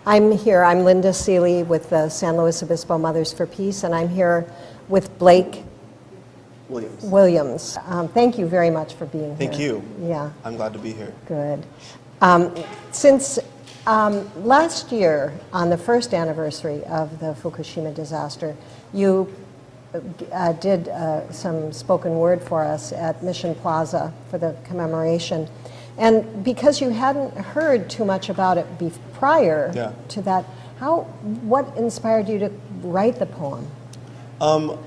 I'm here. I'm Linda Seeley with the San Luis Obispo Mothers for Peace, and I'm here with Blake Williams. Thank you very much for being here. Thank you. Yeah. I'm glad to be here. Good. Since last year, on the first anniversary of the Fukushima disaster, you did some spoken word for us at Mission Plaza for the commemoration. And because you hadn't heard too much about it prior to that, what inspired you to write the poem?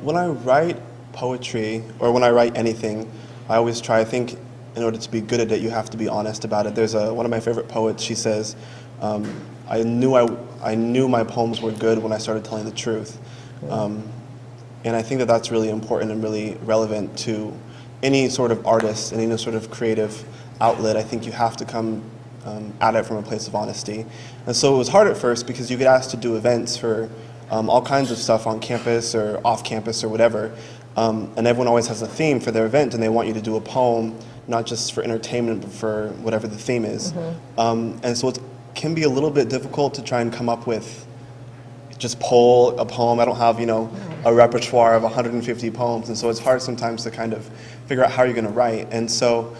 When I write poetry, or when I write anything, I always try, I think in order to be good at it, you have to be honest about it. There's one of my favorite poets, she says, I knew my poems were good when I started telling the truth. And I think that that's really important and really relevant to any sort of artist and any sort of creative outlet. I think you have to come at it from a place of honesty. And so it was hard at first because you get asked to do events for all kinds of stuff on campus or off campus or whatever. And everyone always has a theme for their event, and they want you to do a poem, not just for entertainment, but for whatever the theme is. And so it can be a little bit difficult to try and come up with, just pull a poem. I don't have, a repertoire of 150 poems, and so it's hard sometimes to kind of figure out how you're going to write. And so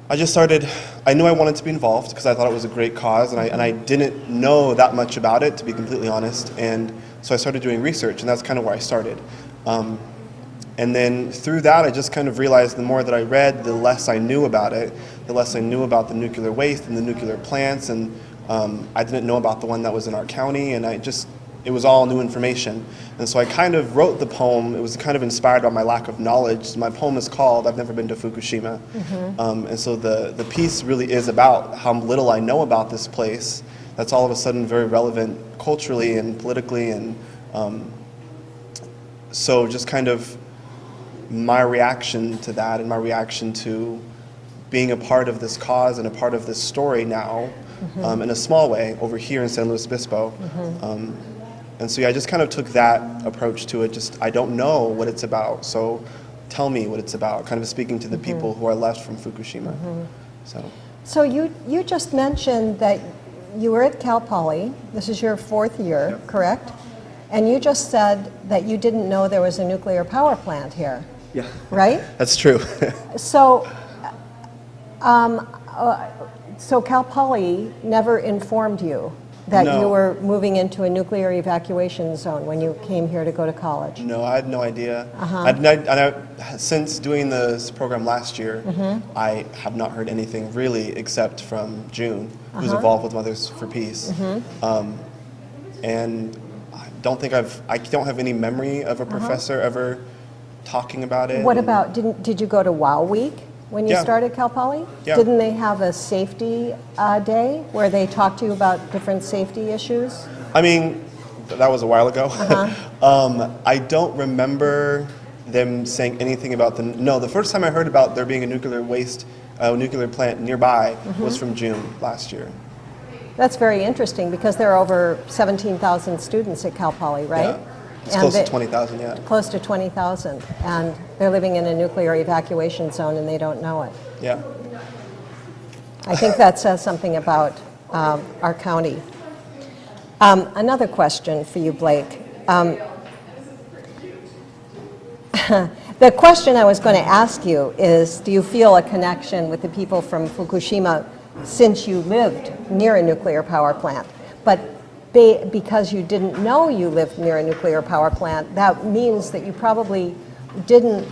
I just started, I knew I wanted to be involved because I thought it was a great cause, and I didn't know that much about it, to be completely honest, and so I started doing research, and that's kind of where I started. And then through that, I just kind of realized the more that I read, the less I knew about it, the less I knew about the nuclear waste and the nuclear plants, and I didn't know about the one that was in our county, and it was all new information. And so I kind of wrote the poem. It was kind of inspired by my lack of knowledge. My poem is called I've Never Been to Fukushima. And so the piece really is about how little I know about this place that's all of a sudden very relevant culturally and politically. And so just kind of my reaction to that and my reaction to being a part of this cause and a part of this story now in a small way over here in San Luis Obispo. And so yeah, I just kind of took that approach to it. I don't know what it's about, so tell me what it's about, kind of speaking to the people who are left from Fukushima. So you just mentioned that you were at Cal Poly. This is your 4th year, correct? And you just said that you didn't know there was a nuclear power plant here. Yeah. Right? That's true. So Cal Poly never informed you that you were moving into a nuclear evacuation zone when you came here to go to college? No, I had no idea. Since doing this program last year, I have not heard anything really except from June, who's involved with Mothers for Peace. And I don't have any memory of a professor ever talking about it. What about, did you go to WOW Week when you started Cal Poly? Yeah. Didn't they have a safety day where they talked to you about different safety issues? I mean, that was a while ago. I don't remember them saying anything about the first time I heard about there being a nuclear plant nearby was from June last year. That's very interesting because there are over 17,000 students at Cal Poly, right? Yeah. It's close to 20,000, yeah. Close to 20,000, and they're living in a nuclear evacuation zone and they don't know it. Yeah. I think that says something about our county. Another question for you, Blake. The question I was going to ask you is, do you feel a connection with the people from Fukushima since you lived near a nuclear power plant? But because you didn't know you lived near a nuclear power plant, that means that you probably didn't,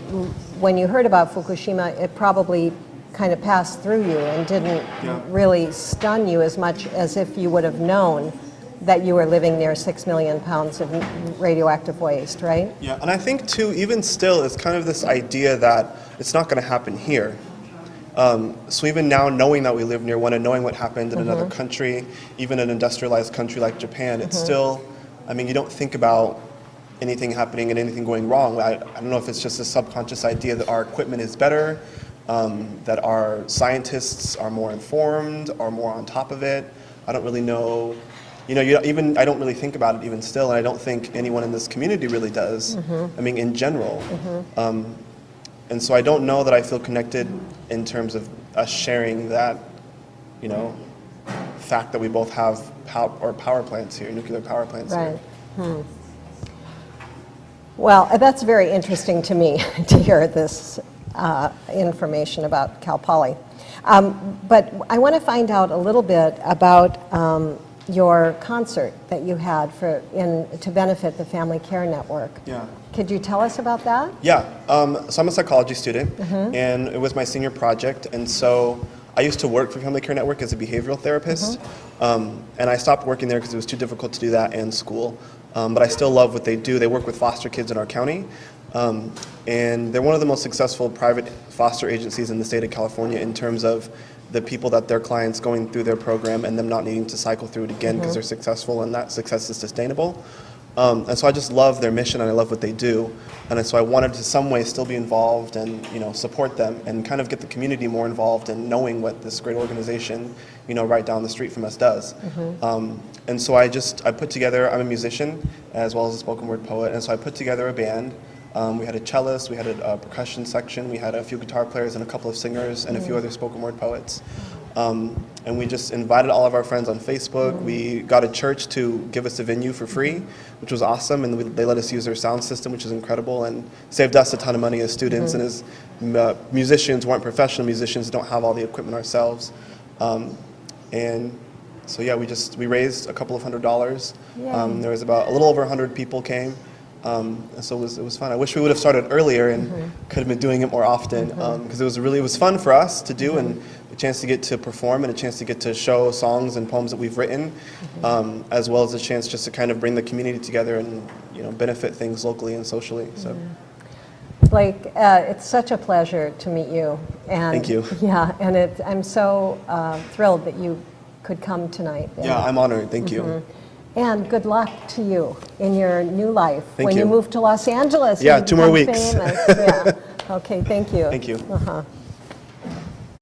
when you heard about Fukushima, it probably kind of passed through you and didn't really stun you as much as if you would have known that you were living near 6 million pounds of radioactive waste, right? Yeah, and I think too, even still, it's kind of this idea that it's not going to happen here. So even now, knowing that we live near one and knowing what happened in another country, even an industrialized country like Japan, it's still, I mean, you don't think about anything happening and anything going wrong. I don't know if it's just a subconscious idea that our equipment is better, that our scientists are more informed, are more on top of it. I don't really know. I don't really think about it even still, and I don't think anyone in this community really does. I mean, in general. And so I don't know that I feel connected in terms of us sharing that, fact that we both have power plants here, nuclear power plants Right. here. Well, that's very interesting to me to hear this information about Cal Poly. But I want to find out a little bit about your concert that you had to benefit the Family Care Network. Yeah. Could you tell us about that? Yeah, so I'm a psychology student, and it was my senior project, and so I used to work for Family Care Network as a behavioral therapist, and I stopped working there because it was too difficult to do that and school, but I still love what they do. They work with foster kids in our county, and they're one of the most successful private foster agencies in the state of California in terms of the people that their clients going through their program and them not needing to cycle through it again because they're successful and that success is sustainable. And so I just love their mission and I love what they do. And so I wanted to some way still be involved and support them and kind of get the community more involved in knowing what this great organization right down the street from us does. And so I put together, I'm a musician as well as a spoken word poet, and so I put together a band. We had a cellist, we had a percussion section, we had a few guitar players and a couple of singers and a few other spoken word poets. And we just invited all of our friends on Facebook. We got a church to give us a venue for free, which was awesome, and they let us use their sound system, which is incredible, and saved us a ton of money as students and as musicians who aren't professional musicians, don't have all the equipment ourselves. And so yeah, we raised a couple of $100s. There was about a little over 100 people came. And so it was fun. I wish we would have started earlier and could have been doing it more often because it was fun for us to do and a chance to get to perform and a chance to get to show songs and poems that we've written, as well as a chance just to kind of bring the community together and benefit things locally and socially. So. Blake, it's such a pleasure to meet you. And thank you. Yeah, and I'm so thrilled that you could come tonight. Yeah, I'm honored. Thank you. And good luck to you in your new life. Thank when you. you move to Los Angeles. Yeah, and 2 more become weeks. Famous. Yeah. Okay, thank you. Thank you.